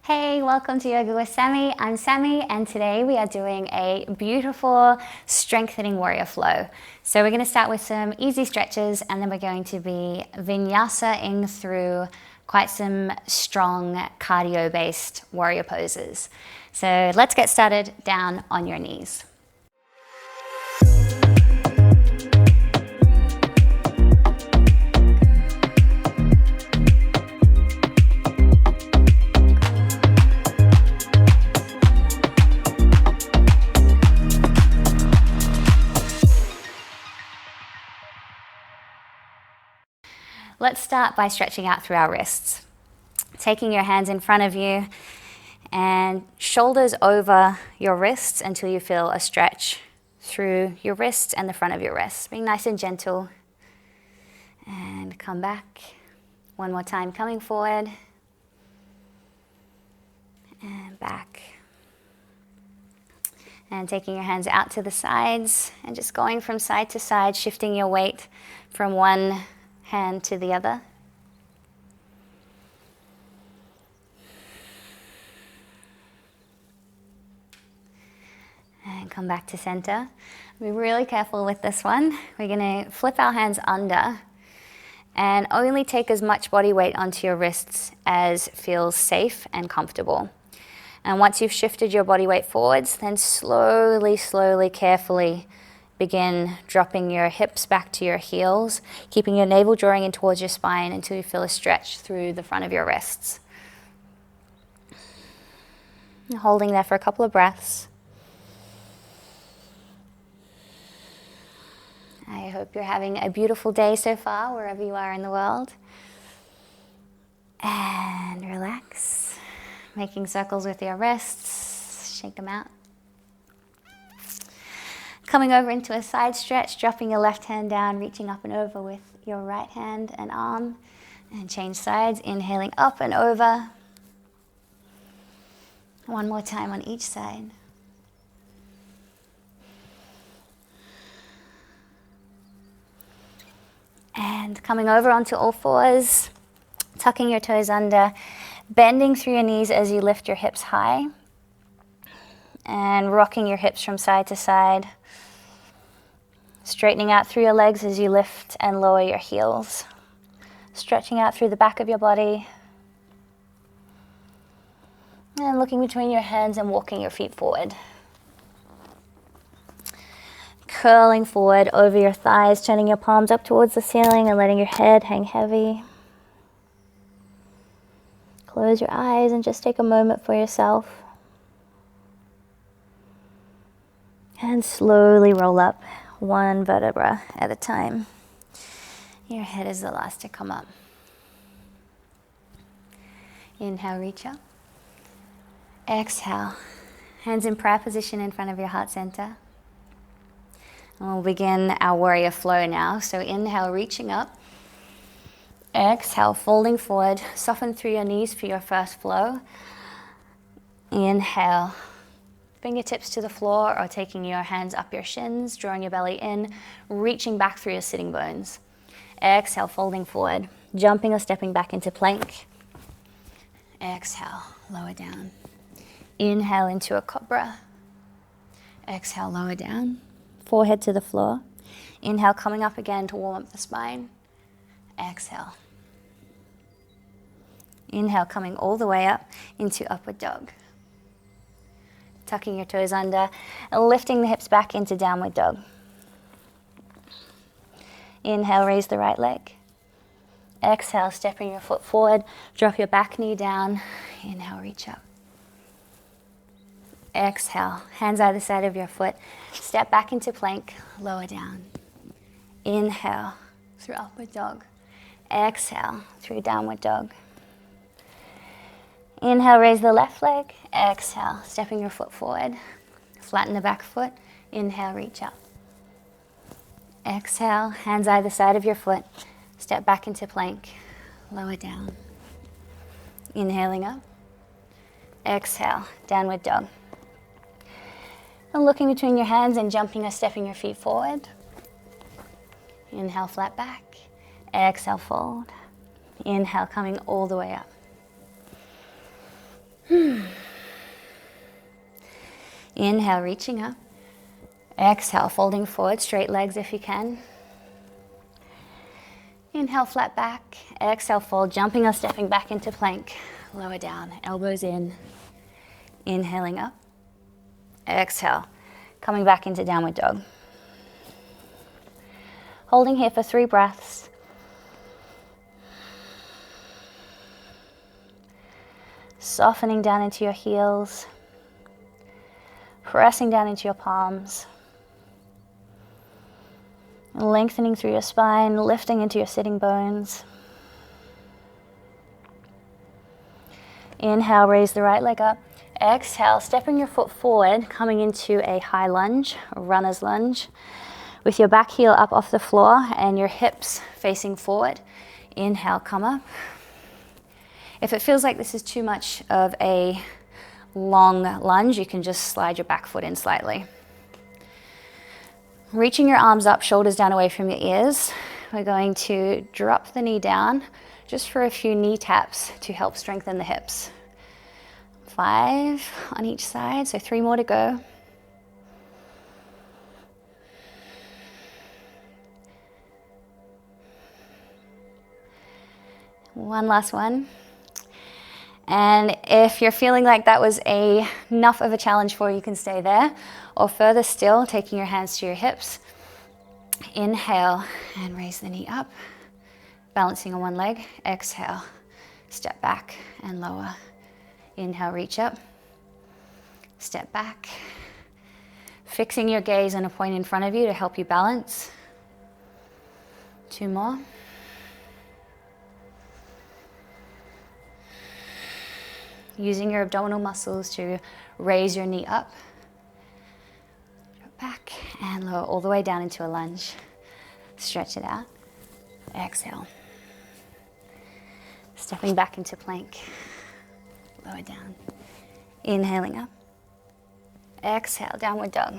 Hey, welcome to Yoga with Sami. I'm Sami, and today we are doing a beautiful strengthening warrior flow. So we're going to start with some easy stretches, and then we're going to be vinyasa-ing through quite some strong cardio-based warrior poses. So let's get started down on your knees. Let's start by stretching out through our wrists. Taking your hands in front of you and shoulders over your wrists until you feel a stretch through your wrists and the front of your wrists. Being nice and gentle. And come back. One more time, coming forward. And back. And taking your hands out to the sides and just going from side to side, shifting your weight from one hand to the other. And come back to center. Be really careful with this one. We're going to flip our hands under and only take as much body weight onto your wrists as feels safe and comfortable. And once you've shifted your body weight forwards, then slowly, carefully begin dropping your hips back to your heels, keeping your navel drawing in towards your spine until you feel a stretch through the front of your wrists. Holding there for a couple of breaths. I hope you're having a beautiful day so far, wherever you are in the world. And relax. Making circles with your wrists. Shake them out. Coming over into a side stretch, dropping your left hand down, reaching up and over with your right hand and arm. And change sides, inhaling up and over. One more time on each side. And coming over onto all fours, tucking your toes under, bending through your knees as you lift your hips high. And rocking your hips from side to side. Straightening out through your legs as you lift and lower your heels. Stretching out through the back of your body. And looking between your hands and walking your feet forward. Curling forward over your thighs, turning your palms up towards the ceiling and letting your head hang heavy. Close your eyes and just take a moment for yourself. And slowly roll up, one vertebra at a time. Your head is the last to come up. Inhale, reach up. Exhale, hands in prayer position in front of your heart center. And we'll begin our warrior flow now. So inhale, reaching up. Exhale, folding forward. Soften through your knees for your first flow. Inhale. Fingertips to the floor or taking your hands up your shins, drawing your belly in, reaching back through your sitting bones. Exhale, folding forward, jumping or stepping back into plank. Exhale, lower down. Inhale into a cobra. Exhale, lower down. Forehead to the floor. Inhale, coming up again to warm up the spine. Exhale. Inhale, coming all the way up into upward dog. Tucking your toes under and lifting the hips back into downward dog. Inhale, raise the right leg. Exhale, stepping your foot forward, drop your back knee down. Inhale, reach up. Exhale, hands either side of your foot. Step back into plank, lower down. Inhale, through upward dog. Exhale, through downward dog. Inhale, raise the left leg. Exhale, stepping your foot forward. Flatten the back foot. Inhale, reach up. Exhale, hands either side of your foot. Step back into plank. Lower down. Inhaling up. Exhale, downward dog. And looking between your hands and jumping or stepping your feet forward. Inhale, flat back. Exhale, fold. Inhale, coming all the way up. Inhale, reaching up. Exhale, folding forward, straight legs if you can. Inhale, flat back. Exhale, fold, jumping or stepping back into plank. Lower down, elbows in. Inhaling up. Exhale, coming back into downward dog. Holding here for 3 breaths. Softening down into your heels. Pressing down into your palms. Lengthening through your spine, lifting into your sitting bones. Inhale, raise the right leg up. Exhale, stepping your foot forward, coming into a high lunge, a runner's lunge, with your back heel up off the floor and your hips facing forward. Inhale, come up. If it feels like this is too much of a long lunge, you can just slide your back foot in slightly. Reaching your arms up, shoulders down away from your ears. We're going to drop the knee down just for a few knee taps to help strengthen the hips. 5 on each side, so 3 more to go. One last one. And if you're feeling like that was enough of a challenge for you, you can stay there. Or further still, taking your hands to your hips. Inhale and raise the knee up. Balancing on one leg. Exhale, step back and lower. Inhale, reach up. Step back. Fixing your gaze on a point in front of you to help you balance. 2 more. Using your abdominal muscles to raise your knee up. Drop back and lower all the way down into a lunge. Stretch it out. Exhale. Stepping back into plank. Lower down. Inhaling up. Exhale, downward dog.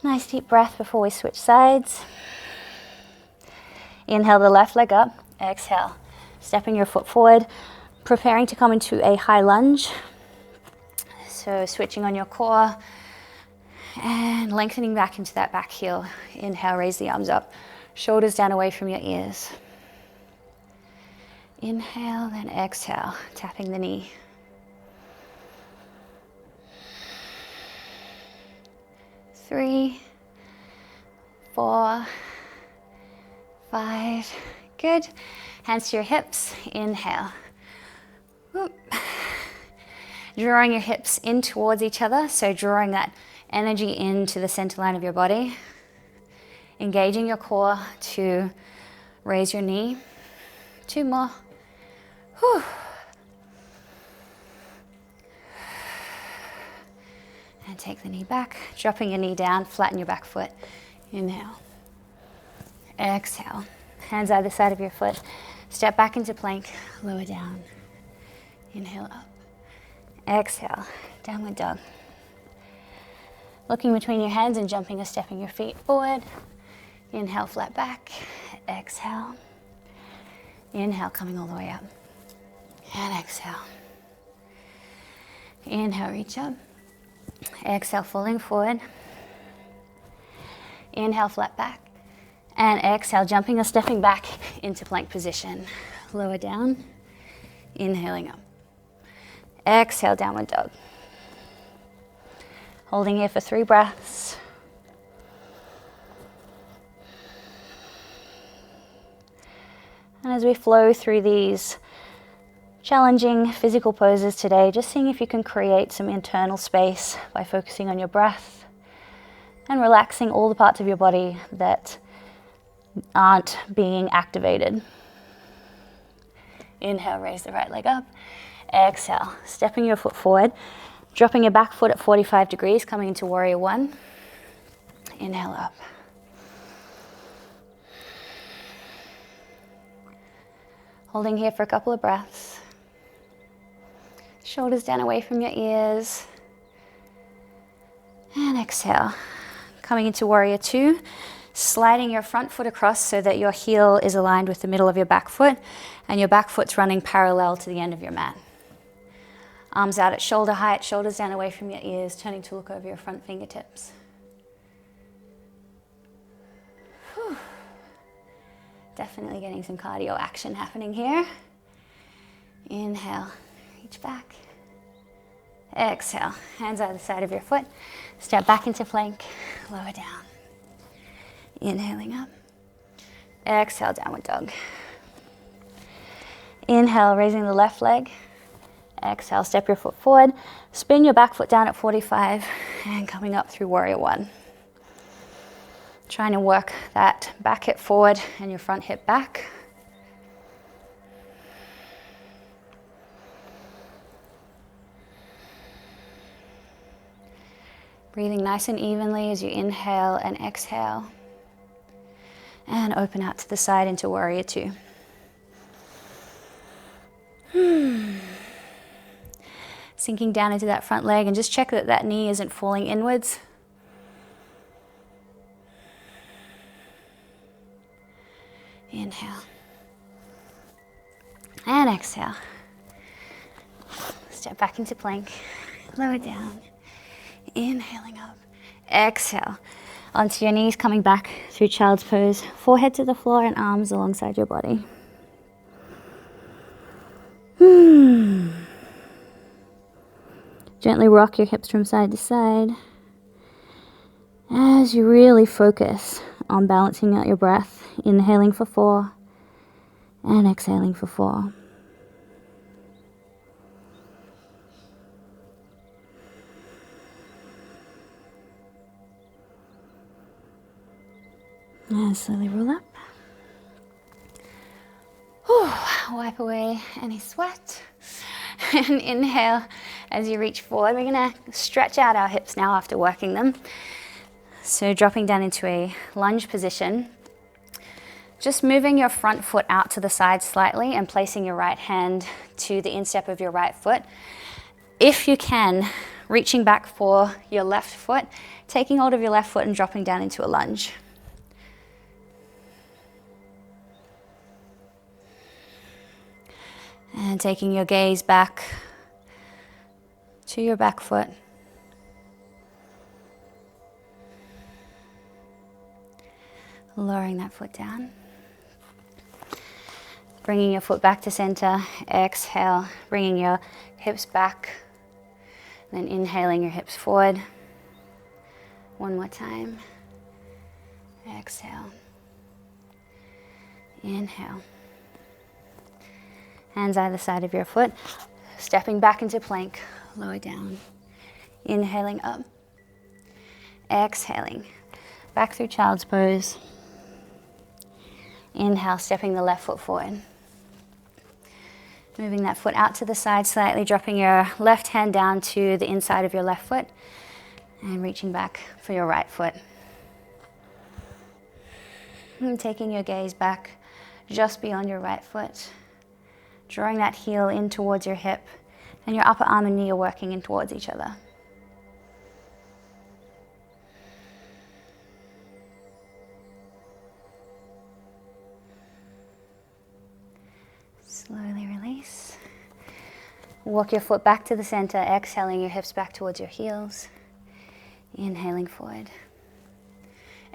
Nice deep breath before we switch sides. Inhale the left leg up. Exhale. Stepping your foot forward, preparing to come into a high lunge. So switching on your core and lengthening back into that back heel. Inhale, raise the arms up, shoulders down away from your ears. Inhale, then exhale, tapping the knee. 3, 4, 5, good. Hands to your hips, inhale. Whoop. Drawing your hips in towards each other, so drawing that energy into the center line of your body. Engaging your core to raise your knee. 2 more. Whew. And take the knee back, dropping your knee down, flatten your back foot. Inhale. Exhale. Hands either side of your foot. Step back into plank, lower down. Inhale up. Exhale, downward dog. Looking between your hands and jumping or stepping your feet forward. Inhale, flat back. Exhale. Inhale, coming all the way up. And exhale. Inhale, reach up. Exhale, falling forward. Inhale, flat back. And exhale, jumping or stepping back into plank position. Lower down, inhaling up. Exhale, downward dog. Holding here for 3 breaths. And as we flow through these challenging physical poses today, just seeing if you can create some internal space by focusing on your breath and relaxing all the parts of your body that aren't being activated. Inhale, raise the right leg up. Exhale, stepping your foot forward, dropping your back foot at 45 degrees, coming into warrior 1. Inhale up. Holding here for a couple of breaths. Shoulders down away from your ears. And exhale. Coming into warrior 2. Sliding your front foot across so that your heel is aligned with the middle of your back foot And your back foot's running parallel to the end of your mat. Arms out at shoulder height, shoulders down away from your ears, turning to look over your front fingertips. Whew. Definitely getting some cardio action happening here. Inhale, reach back. Exhale, hands either side of your foot. Step back into plank, lower down. Inhaling up. Exhale, downward dog. Inhale, raising the left leg. Exhale, step your foot forward. Spin your back foot down at 45 and coming up through warrior one. Trying to work that back hip forward and your front hip back. Breathing nice and evenly as you inhale and exhale. And open out to the side into warrior two. Sinking down into that front leg and just check that that knee isn't falling inwards. Inhale. And exhale. Step back into plank. Lower down. Inhaling up. Exhale. Onto your knees, coming back through child's pose. Forehead to the floor and arms alongside your body. Gently rock your hips from side to side as you really focus on balancing out your breath. Inhaling for 4 and exhaling for 4. And slowly roll up. Wipe away any sweat. And inhale as you reach forward. We're going to stretch out our hips now after working them. So dropping down into a lunge position. Just moving your front foot out to the side slightly and placing your right hand to the instep of your right foot. If you can, reaching back for your left foot, taking hold of your left foot and dropping down into a lunge. And taking your gaze back to your back foot. Lowering that foot down. Bringing your foot back to center. Exhale, bringing your hips back. Then inhaling your hips forward. One more time. Exhale. Inhale. Hands either side of your foot. Stepping back into plank. Lower down. Inhaling up. Exhaling. Back through child's pose. Inhale, stepping the left foot forward. Moving that foot out to the side slightly, dropping your left hand down to the inside of your left foot and reaching back for your right foot. And taking your gaze back just beyond your right foot, drawing that heel in towards your hip, and your upper arm and knee are working in towards each other. Slowly release. Walk your foot back to the center, exhaling your hips back towards your heels. Inhaling forward.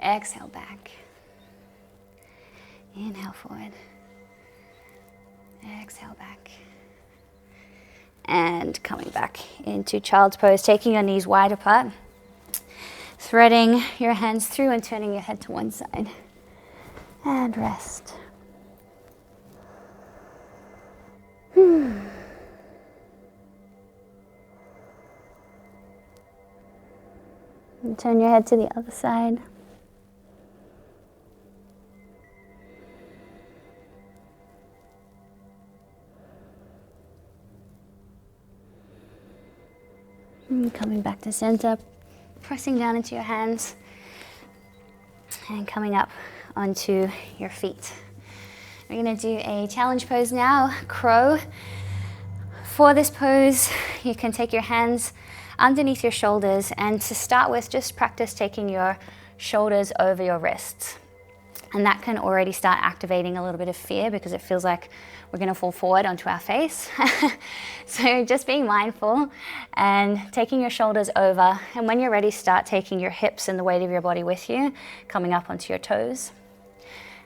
Exhale back. Inhale forward. Exhale back. And coming back into child's pose, taking your knees wide apart. Threading your hands through and turning your head to one side. And rest. And turn your head to the other side. And coming back to center, pressing down into your hands and coming up onto your feet. We're going to do a challenge pose now, crow. For this pose, you can take your hands underneath your shoulders, and to start with, just practice taking your shoulders over your wrists. And that can already start activating a little bit of fear because it feels like we're going to fall forward onto our face. So just being mindful and taking your shoulders over. And when you're ready, start taking your hips and the weight of your body with you, coming up onto your toes.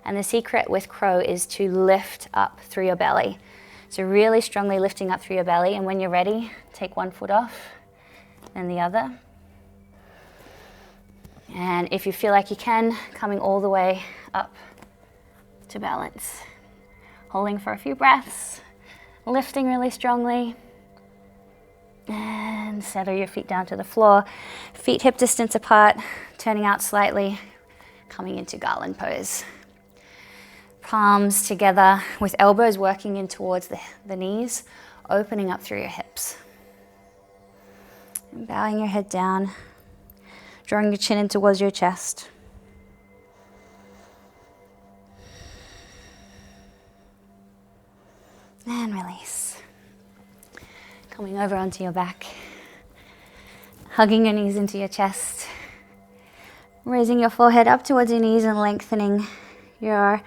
And the secret with crow is to lift up through your belly. So really strongly lifting up through your belly. And when you're ready, take one foot off, then the other. And if you feel like you can, coming all the way up to balance. Holding for a few breaths, lifting really strongly. And settle your feet down to the floor. Feet hip distance apart, turning out slightly, coming into garland pose. Palms together with elbows working in towards the knees, opening up through your hips. And bowing your head down, drawing your chin in towards your chest. And release. Coming over onto your back, hugging your knees into your chest, raising your forehead up towards your knees and lengthening your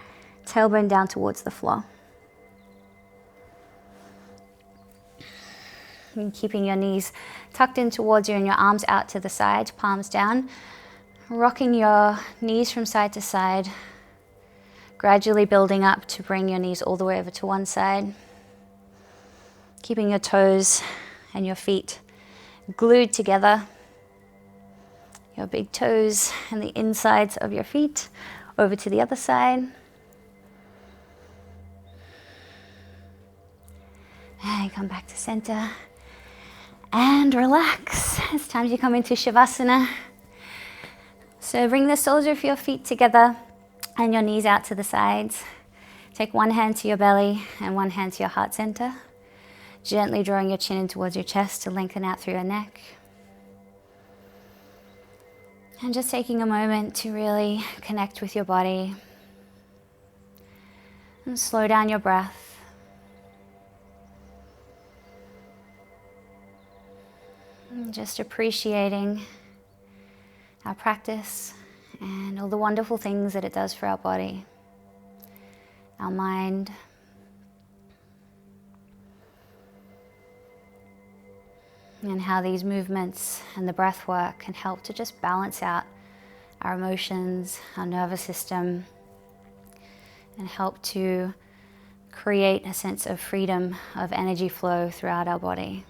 tailbone down towards the floor. And keeping your knees tucked in towards you and your arms out to the side, palms down. Rocking your knees from side to side, gradually building up to bring your knees all the way over to one side. Keeping your toes and your feet glued together. Your big toes and the insides of your feet over to the other side. And come back to center and relax. It's time to come into Shavasana. So bring the soles of your feet together and your knees out to the sides. Take one hand to your belly and one hand to your heart center. Gently drawing your chin in towards your chest to lengthen out through your neck. And just taking a moment to really connect with your body. And slow down your breath. Just appreciating our practice and all the wonderful things that it does for our body, our mind, and how these movements and the breath work can help to just balance out our emotions, our nervous system, and help to create a sense of freedom, of energy flow throughout our body.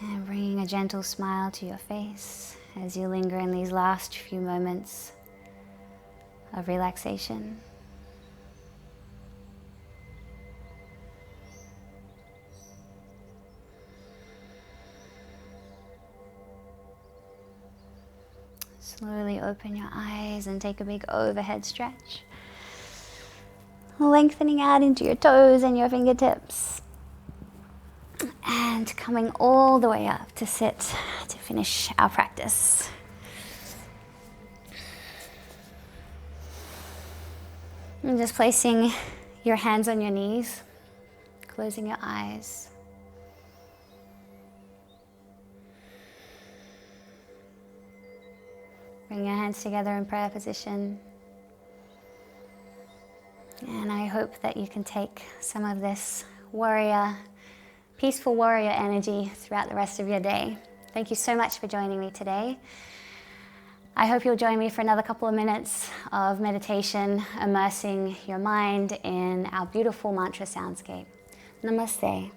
And bringing a gentle smile to your face as you linger in these last few moments of relaxation. Slowly open your eyes and take a big overhead stretch. Lengthening out into your toes and your fingertips. And coming all the way up to sit to finish our practice. And just placing your hands on your knees, closing your eyes. Bring your hands together in prayer position. And I hope that you can take some of this peaceful warrior energy throughout the rest of your day. Thank you so much for joining me today. I hope you'll join me for another couple of minutes of meditation, immersing your mind in our beautiful mantra soundscape. Namaste.